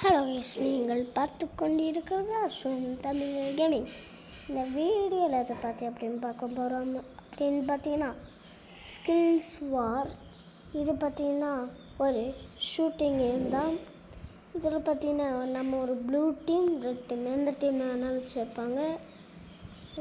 Hello guys, நீங்கள் பார்த்து கொண்டிருக்கிறது அஸ்வின் தமிழ் கேமிங். இந்த வீடியோவில் எதை பார்த்து அப்படின்னு பார்க்க போகிறோம் அப்படின்னு பார்த்தீங்கன்னா ஸ்கில்ஸ் வார். இது பார்த்திங்கன்னா ஒரு ஷூட்டிங் கேம் தான். இதில் பார்த்திங்கன்னா நம்ம ஒரு ப்ளூ டீம், ரெட் டீம், எந்த டீம் வேணாலும் சேர்ப்பாங்க.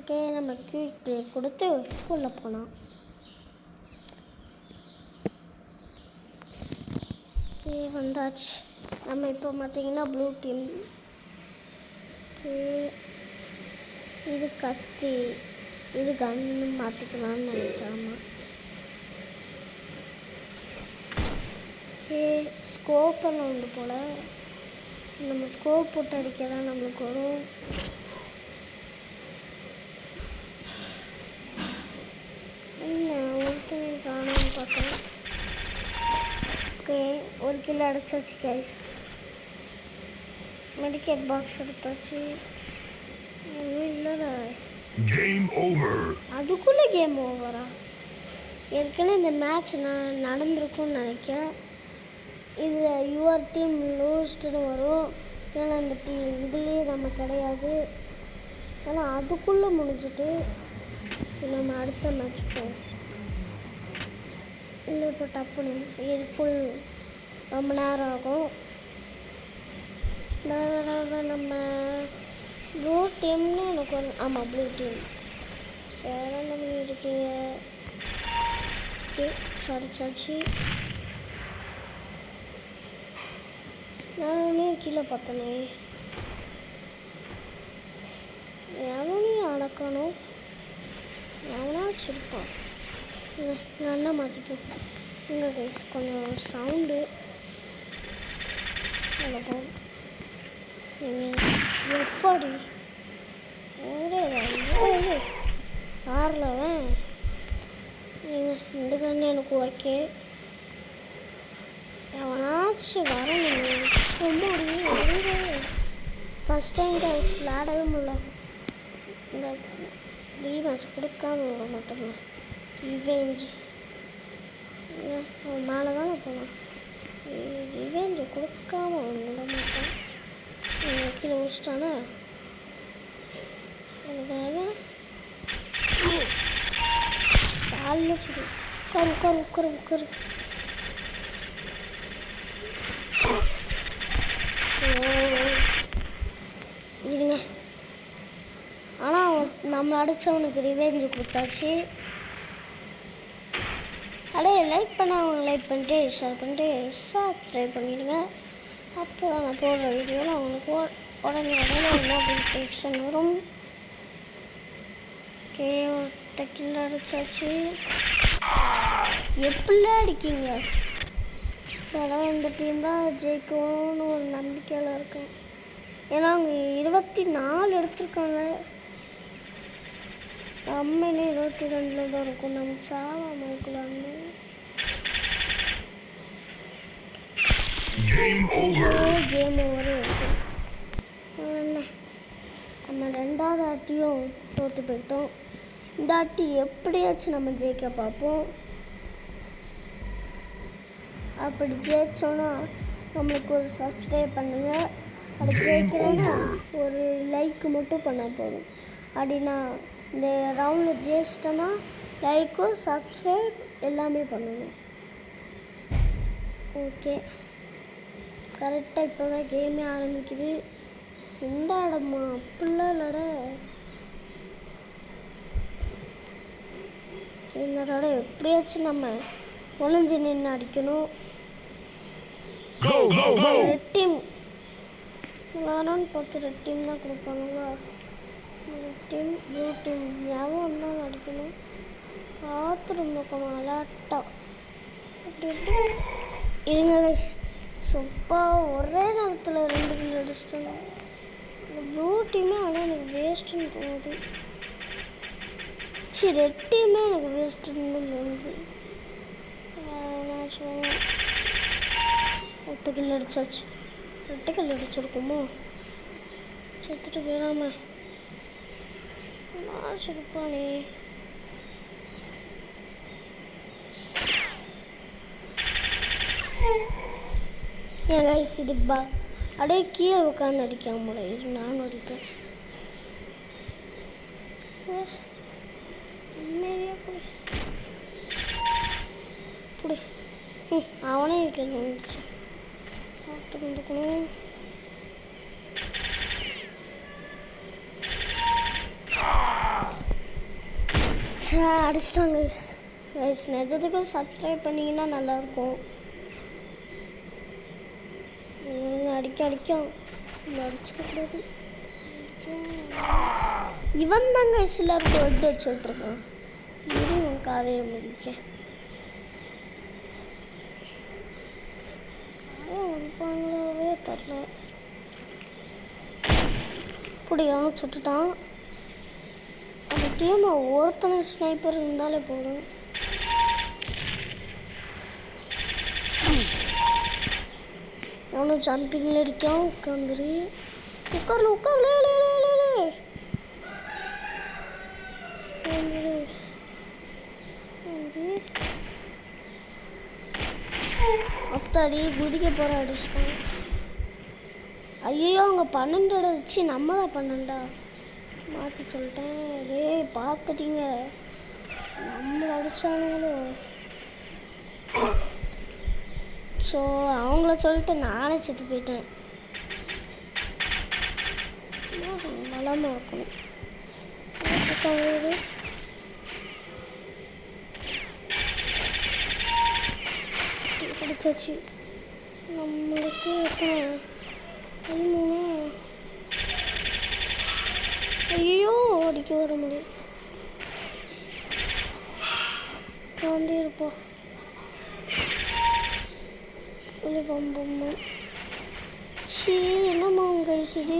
ஓகே, நம்ம குயிக் ப்ளே கொடுத்து உள்ளே போனோம். வந்தாச்சு. நம்ம இப்போ பார்த்திங்கன்னா ப்ளூ டீம். இது கத்தி, இது கன்னு மாற்றிக்கலான்னு நினைக்காம. ஸ்கோப்பெல்லாம் உண்டு போல். நம்ம ஸ்கோப் போட்டு அடிக்கலாம் நம்மளுக்கு வரும். இல்லை, ஒருத்தனை காணாமல் பார்த்தேன். ஓகே, ஒரு கிலோ அடிச்சாச்சு கைஸ். மெடிக்கேட் பாக்ஸ் எடுத்தாச்சு. இல்லைடா, கேம் ஓவர். அதுக்குள்ளே கேம் ஓவரா? ஏற்கனவே இந்த மேட்ச் நடந்திருக்கும்னு நினைக்கிறேன். இது யுவர் டீம் லூஸ்டுன்னு வரும். ஏன்னா இந்த இதுலேயே நம்ம கிடையாது. ஆனால் அதுக்குள்ளே முடிஞ்சிட்டு நம்ம அடுத்த மேட்ச் போவோம். இல்லை, இப்போ டப்புன்னு இது ஃபுல் ரொம்ப நேரம் ஆகும். நம்ம ப்ளூ டீம்னு எனக்கு ஒரு ப்ளூ டீம் சரி நம்ம இருக்கீங்க. சரிச்சாச்சு. நானே கீழே பார்த்தனே. எவனையும் அடக்கணும், எவனாச்சும் இருப்பான். நல்லா மாற்றிப்போம். இங்கே கைஸ் கொஞ்சம் சவுண்டு அவ்வளோதான். எப்படி ஆறலவன் இந்த கண்ணு எனக்கு ஓகே. எவனாச்சும் வரணும். ரொம்ப முடியும். ஃபஸ்ட் டைம் கைஸ் விளையாடவே முடியல. இந்த ரீமேட்ச் கொடுக்காம விட மாட்டோங்க. ரிவெஞ்ச் மேலே தானே போகலாம். ரிவெஞ்சை கொடுக்காம விட மாட்டேன். கீழே முடிச்சிட்டானா எனக்காக காலில் சுடு. உட்காரு இருங்க. ஆனால் நம்ம அடித்தவனுக்கு ரிவெஞ்சு கொடுத்தாச்சு. அப்படியே லைக் பண்ணவங்க லைக் பண்ணிட்டு ஷேர் பண்ணிட்டு சப்ஸ்கிரைப் பண்ணிவிடுங்க. அப்போ நான் போடுற வீடியோவில் அவங்களுக்கு உடனே நோட்டிஃபிகேஷன் வரும். ஓகே, ஒருத்த கில்ல அடிச்சாச்சு. எப்படிலாம் அடிக்கீங்க? இந்த டீம் தான் ஜெயிக்கும்னு ஒரு நம்பிக்கையில் இருக்கேன். ஏன்னா அவங்க 24 எடுத்திருக்காங்க. நம்ம இன்னும் 22 தான் இருக்கும். நம்ம சாவாம இருக்கலாம்னு. கேம் ஓவர் இருக்கு. நம்ம ரெண்டாவது ஆட்டியும் தோற்று போயிட்டோம். இந்த ஆட்டி எப்படியாச்சும் நம்ம ஜெயிக்க பார்ப்போம். அப்படி ஜெயிச்சோன்னா நம்மளுக்கு ஒரு சப்ஸ்கிரைப் பண்ணுங்கள். அப்படி ஜெயிக்கிறேன்னா ஒரு லைக் மட்டும் பண்ணால் போதும். அப்படின்னா இந்த ரவுண்டில் ஜெயிச்சிட்டோன்னா லைக்கும் சப்ஸ்கிரைப் எல்லாமே பண்ணணும். ஓகே, கரெக்டாக இப்போ தான் கேமே ஆரம்பிக்குது. இந்த இடமா அப்படிலாம் இல்லட. என்னோட எப்படியாச்சும் நம்ம ஒளிஞ்சு நின்று அடிக்கணும். ரெட் டீம் விளாடணும்னு பார்த்து ரெட் டீம் தான் கொடுப்பாங்களா? ரெட் டீம் ப்ளூ டீம் ஞாபகம் தான் அடிக்கணும். பார்த்துருந்தோம் இருக்கணும் அலாட்டா. அப்படி எப்படி இருங்க கைஸ். சூப்பா ஒரே நேரத்தில் 2 கிலோ அடிச்சிட்டோம். இந்த ப்ளூ டீமே ஆனால் எனக்கு வேஸ்ட்டுன்னு தோணுது. சரி, ரெட் டீமே எனக்கு வேஸ்ட்டுன்னு தோணுது. நான் சொல்லுவேன் 8 கிலோ அடிச்சாச்சு. 8 கிலோ அடிச்சிருக்குமோ? செத்துட்டு போயிடாம நான் சிரிப்பானே. கைஸ், இது அப்படியே கீழே உட்காந்து அடிக்காம இது நானும் அடிப்பேன். புடி அவனே இருக்கிறது வந்துச்சு பார்த்து வந்துக்கணும். அடிச்சிட்டாங்க கைஸ். நிஜத்துக்கும் சப்ஸ்கிரைப் பண்ணிங்கன்னா நல்லாயிருக்கும். அடிக்கும் அடிச்சுக்கூடாது. இவன் தாங்க சிலருக்கு ஒட்டு வச்சு விட்ருக்கான். இது உன் காதையை முடிக்க ஒன்பாங்களாவே தரல. இப்படி அவனும் சுட்டுட்டான். அந்த டீமில் ஒருத்தனை ஸ்னைப்பர் இருந்தாலே போதும். அவனும் ஜம்பிங்கில் இருக்கான். உட்காந்துரு உட்கார்ல அத்தாடி குதிக்க போகிற அடிச்சிட்டான். ஐயோ அவங்க 12 அடிச்சு நம்ம தான் 12 மாற்றி சொல்லிட்டேன். அதே பார்த்துட்டீங்க நம்மளை அடித்தானுங்களும். ஸோ அவங்கள சொல்லிட்டு நானே செத்து போயிட்டேன். நலமாக இருக்கணும். கிடைச்சாச்சு நம்மளுக்கு. 13. ஐயோ அடிக்க வர முடியும். வந்து இருப்போம் பம்பம்மா. சீ என்னம்மா கைசுது.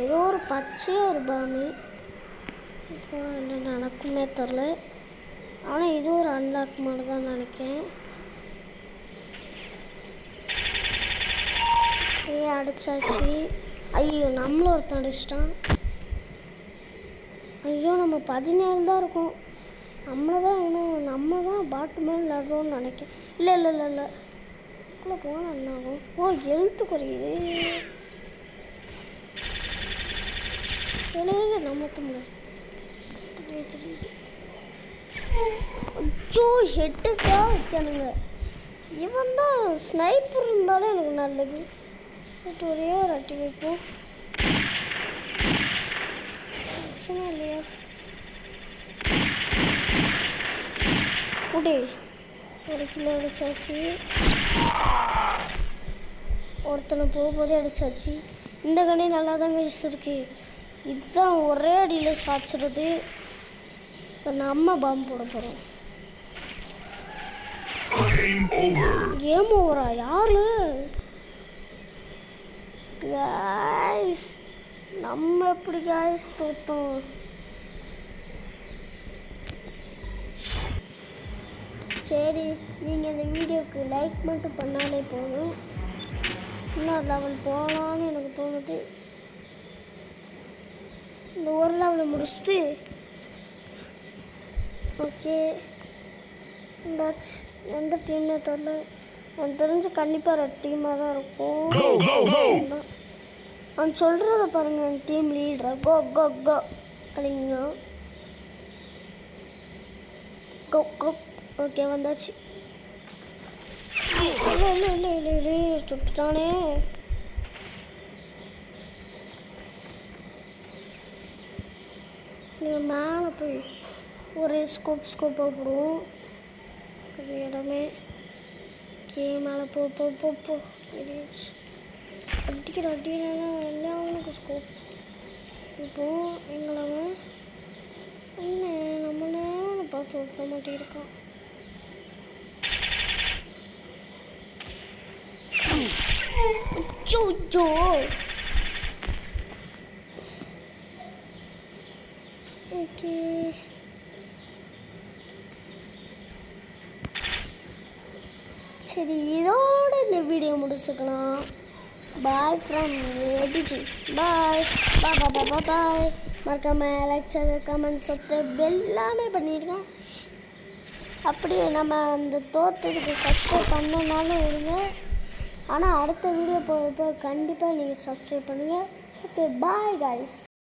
ஏதோ ஒரு பச்சை ஒரு பாமு. இப்போ என்ன நடக்குமே தெரில. ஆனால் இது ஒரு அன்லாக் மாதிரி தான் நினைக்கிறேன். அடிச்சாச்சு. ஐயோ நம்மளும் ஒருத்தன் அடிச்சிட்டான். ஐயோ நம்ம 17 தான் இருக்கோம். நம்மளை தான் இன்னும் நம்ம தான் பாட்டு மேலே விளாடுறோம்னு நினைக்கிறேன். இல்லை உள்ளே போனால் என்ன ஆகும்? ஓ எழுத்து குறையுது. இல்லை நம்ம முடியாது. அச்சோ ஹெட்டுக்கா வைக்கணுங்க. இவன் தான் ஸ்னைப்பர் இருந்தாலும் எனக்கு நல்லது. ஒரே ஒரு அட்டி வைப்போம். பிரச்சனை இல்லையா? குடி ஒரு கிலோ அடிச்சாச்சு. ஒருத்தனை போகும்போதே அடிச்சாச்சு. இந்த கண்ணி நல்லா தாங்க இருக்கு. இதுதான் ஒரே அடியில் சாய்ச்சிடுது. இப்போ நம்ம பாம்பு போட போகிறோம். கேம் ஓவரா? யாரு காய்ஸ்? நம்ம எப்படி காய்ஸ் தோத்தோம்? சரி நீங்கள் இந்த வீடியோவுக்கு லைக் மட்டும் பண்ணாலே போதும். இன்னொரு லெவல் போகலான்னு எனக்கு தோணுது. இந்த ஒரு லெவலை முடிச்சுட்டு ஓகே இந்தாச்சு. எந்த டீம்னே தெரில. எனக்கு தெரிஞ்சு கண்டிப்பாக ரெட் டீமாக தான் இருக்கும். அவன் சொல்கிறத பாருங்கள். என் டீம் லீடர் கோ கோ கோ அப்படிங்க. கோ கோ ஓகே வந்தாச்சு. இல்லை சுட்டுட்டானே. நீங்கள் மேலே போய் ஒரே ஸ்கோப்பாக போடுவோம். இடமே கே மேலே போ அடிக்கிற அடிலாம் எல்லாம் அவனுக்கு ஸ்கோப். இப்போது எங்களை என்ன நம்மளே பார்த்து ஒட்ட மாட்டேருக்கான். ஜோ ஓகே சரி இதோட இந்த வீடியோ முடிச்சுக்கலாம். Bye from APG. பாய் மறக்காமல் லைக் ஷேர் கமெண்ட் சப்ஸ்கிரைப் எல்லாமே பண்ணியிருக்கேன். அப்படியே நம்ம அந்த தோற்றத்துக்கு சப்ஸ்கிரைப் பண்ணனாலும் விடுங்க. ஆனால் அடுத்த வீடியோ போகிறப்ப கண்டிப்பாக நீங்கள் சப்ஸ்கிரைப் பண்ணுங்கள். Okay, bye guys.